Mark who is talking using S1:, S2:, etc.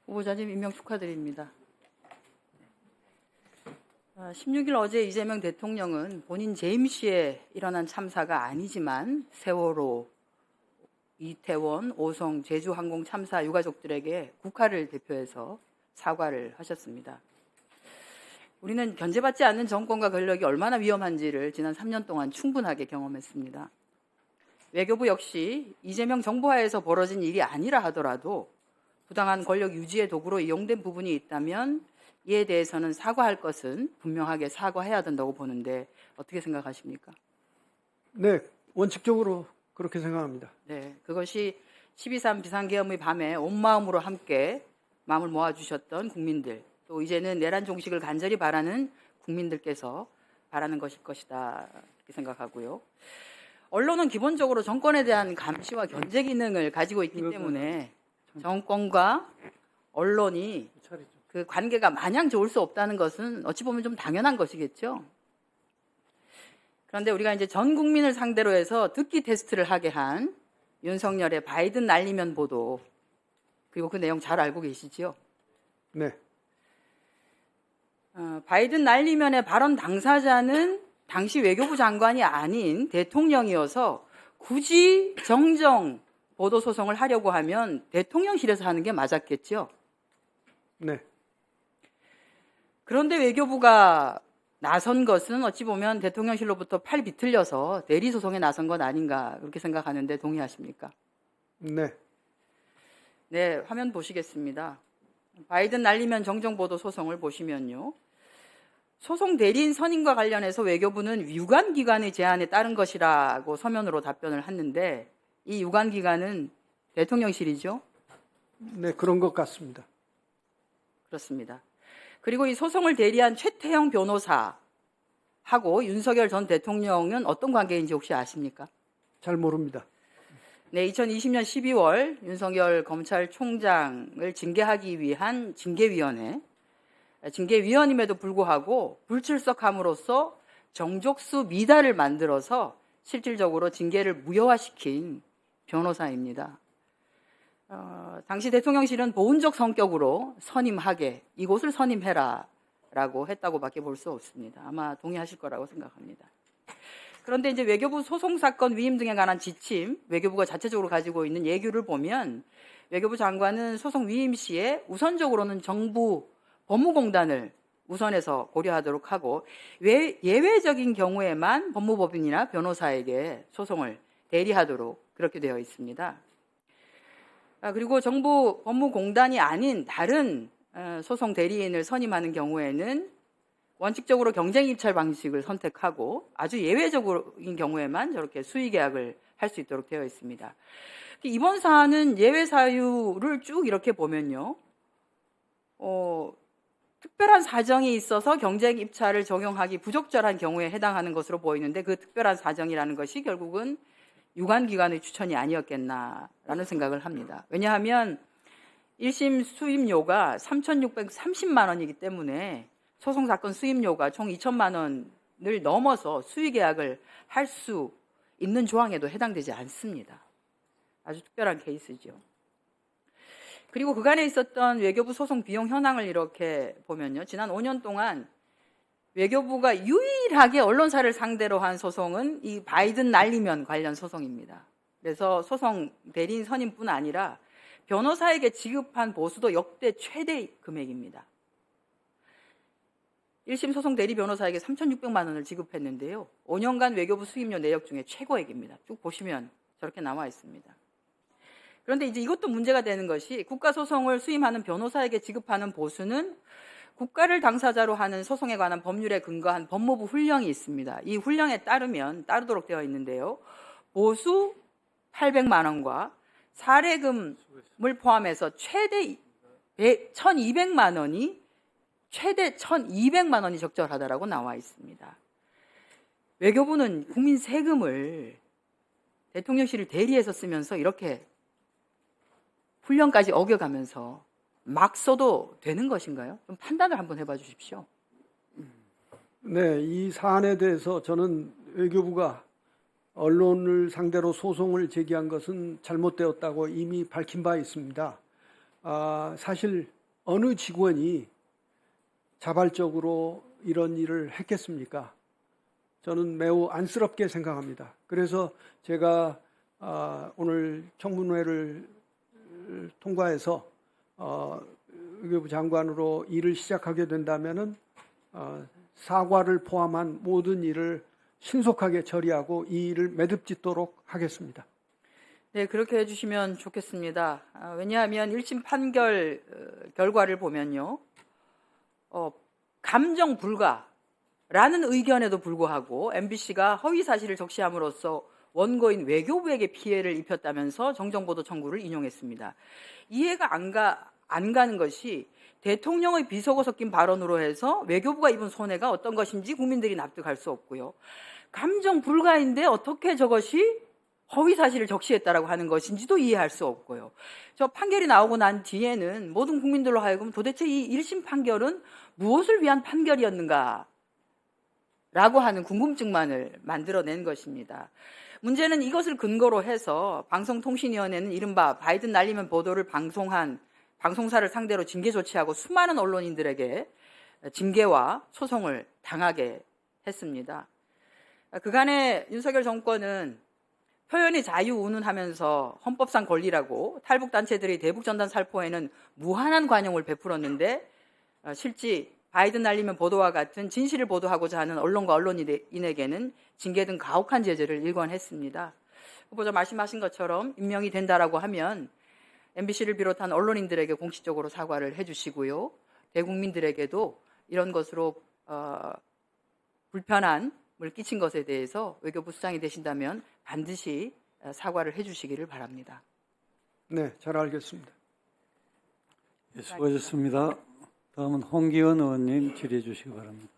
S1: 후보자님 임명 축하드립니다. 16일 어제 이재명 대통령은 본인 재임 시에 일어난 참사가 아니지만 세월호, 이태원, 오송, 제주항공 참사 유가족들에게 국가를 대표해서 사과를 하셨습니다. 우리는 견제받지 않는 정권과 권력이 얼마나 위험한지를 지난 3년 동안 충분하게 경험했습니다. 외교부 역시 이재명 정부하에서 벌어진 일이 아니라 하더라도 부당한 권력 유지의 도구로 이용된 부분이 있다면 이에 대해서는 사과할 것은 분명하게 사과해야 된다고 보는데 어떻게 생각하십니까?
S2: 네, 원칙적으로 그렇게 생각합니다.
S1: 네, 그것이 12.3 비상계엄의 밤에 온 마음으로 함께 마음을 모아주셨던 국민들, 또 이제는 내란 종식을 간절히 바라는 국민들께서 바라는 것일 것이다 이렇게 생각하고요. 언론은 기본적으로 정권에 대한 감시와 견제 기능을 가지고 있기 때문에 정권과 언론이 그 관계가 마냥 좋을 수 없다는 것은 어찌 보면 좀 당연한 것이겠죠. 그런데 우리가 이제 전 국민을 상대로 해서 듣기 테스트를 하게 한 윤석열의 바이든 날리면 보도, 그리고 그 내용 잘 알고 계시지요?
S2: 네,
S1: 바이든 날리면의 발언 당사자는 당시 외교부 장관이 아닌 대통령이어서 굳이 정정 보도 소송을 하려고 하면 대통령실에서 하는 게 맞았겠죠.
S2: 네.
S1: 그런데 외교부가 나선 것은 어찌 보면 대통령실로부터 팔 비틀려서 대리 소송에 나선 건 아닌가 그렇게 생각하는데 동의하십니까?
S2: 네.
S1: 네, 화면 보시겠습니다. 바이든 날리면 정정보도 소송을 보시면요. 소송 대리인 선임과 관련해서 외교부는 유관기관의 제안에 따른 것이라고 서면으로 답변을 했는데 이 유관기관은 대통령실이죠?
S2: 네, 그런 것 같습니다.
S1: 그렇습니다. 그리고 이 소송을 대리한 최태형 변호사하고 윤석열 전 대통령은 어떤 관계인지 혹시 아십니까?
S2: 잘 모릅니다.
S1: 네, 2020년 12월 윤석열 검찰총장을 징계하기 위한 징계위원임에도 불구하고 불출석함으로써 정족수 미달을 만들어서 실질적으로 징계를 무효화시킨 변호사입니다. 당시 대통령실은 보훈적 성격으로 선임하게 이곳을 선임해라 라고 했다고밖에 볼 수 없습니다. 아마 동의하실 거라고 생각합니다. 그런데 이제 외교부 소송사건 위임 등에 관한 지침, 외교부가 자체적으로 가지고 있는 예규를 보면 외교부 장관은 소송 위임 시에 우선적으로는 정부 법무공단을 우선해서 고려하도록 하고 예외적인 경우에만 법무법인이나 변호사에게 소송을 대리하도록 그렇게 되어 있습니다. 그리고 정부 법무공단이 아닌 다른 소송 대리인을 선임하는 경우에는 원칙적으로 경쟁 입찰 방식을 선택하고 아주 예외적인 경우에만 저렇게 수의 계약을 할 수 있도록 되어 있습니다. 이번 사안은 예외 사유를 쭉 이렇게 보면요. 특별한 사정이 있어서 경쟁 입찰을 적용하기 부적절한 경우에 해당하는 것으로 보이는데 그 특별한 사정이라는 것이 결국은 유관기관의 추천이 아니었겠나라는 생각을 합니다. 왜냐하면 1심 수임료가 3,630만 원이기 때문에 소송사건 수임료가 총 2천만 원을 넘어서 수의계약을 할 수 있는 조항에도 해당되지 않습니다. 아주 특별한 케이스죠. 그리고 그간에 있었던 외교부 소송 비용 현황을 이렇게 보면요. 지난 5년 동안 외교부가 유일하게 언론사를 상대로 한 소송은 이 바이든 날리면 관련 소송입니다. 그래서 소송 대리인 선임뿐 아니라 변호사에게 지급한 보수도 역대 최대 금액입니다. 1심 소송 대리 변호사에게 3,600만 원을 지급했는데요. 5년간 외교부 수임료 내역 중에 최고액입니다. 쭉 보시면 저렇게 나와 있습니다. 그런데 이제 이것도 문제가 되는 것이 국가소송을 수임하는 변호사에게 지급하는 보수는 국가를 당사자로 하는 소송에 관한 법률에 근거한 법무부 훈령이 있습니다. 이 훈령에 따르도록 되어 있는데요. 보수 800만 원과 사례금을 포함해서 최대 1,200만 원이 최대 1,200만 원이 적절하다라고 나와 있습니다. 외교부는 국민 세금을 대통령실을 대리해서 쓰면서 이렇게 훈령까지 어겨가면서 막 써도 되는 것인가요? 좀 판단을 한번 해봐 주십시오.
S2: 네, 이 사안에 대해서 저는 외교부가 언론을 상대로 소송을 제기한 것은 잘못되었다고 이미 밝힌 바 있습니다. 사실 어느 직원이 자발적으로 이런 일을 했겠습니까? 저는 매우 안쓰럽게 생각합니다. 그래서 제가 오늘 청문회를 통과해서 외교부 장관으로 일을 시작하게 된다면은 사과를 포함한 모든 일을 신속하게 처리하고 이 일을 매듭짓도록 하겠습니다.
S1: 네, 그렇게 해주시면 좋겠습니다. 왜냐하면 1심 판결 결과를 보면요, 감정 불가라는 의견에도 불구하고 MBC가 허위 사실을 적시함으로써 원고인 외교부에게 피해를 입혔다면서 정정보도 청구를 인용했습니다. 이해가 안 가는 것이 대통령의 비속어 섞인 발언으로 해서 외교부가 입은 손해가 어떤 것인지 국민들이 납득할 수 없고요. 감정 불가인데 어떻게 저것이 허위 사실을 적시했다라고 하는 것인지도 이해할 수 없고요. 저 판결이 나오고 난 뒤에는 모든 국민들로 하여금 도대체 이 1심 판결은 무엇을 위한 판결이었는가? 라고 하는 궁금증만을 만들어낸 것입니다. 문제는 이것을 근거로 해서 방송통신위원회는 이른바 바이든 날리면 보도를 방송한 방송사를 상대로 징계 조치하고 수많은 언론인들에게 징계와 소송을 당하게 했습니다. 그간의 윤석열 정권은 표현의 자유 운운하면서 헌법상 권리라고 탈북단체들의 대북전단 살포에는 무한한 관용을 베풀었는데 실제 바이든 날리면 보도와 같은 진실을 보도하고자 하는 언론과 언론인에게는 징계 등 가혹한 제재를 일관했습니다. 후보자 말씀하신 것처럼 임명이 된다라고 하면 MBC를 비롯한 언론인들에게 공식적으로 사과를 해주시고요. 대국민들에게도 이런 것으로 불편함을 끼친 것에 대해서 외교부 수장이 되신다면 반드시 사과를 해주시기를 바랍니다.
S2: 네, 잘 알겠습니다.
S3: 예, 수고하셨습니다. 다음은 홍기원 의원님 질의해 주시기 바랍니다.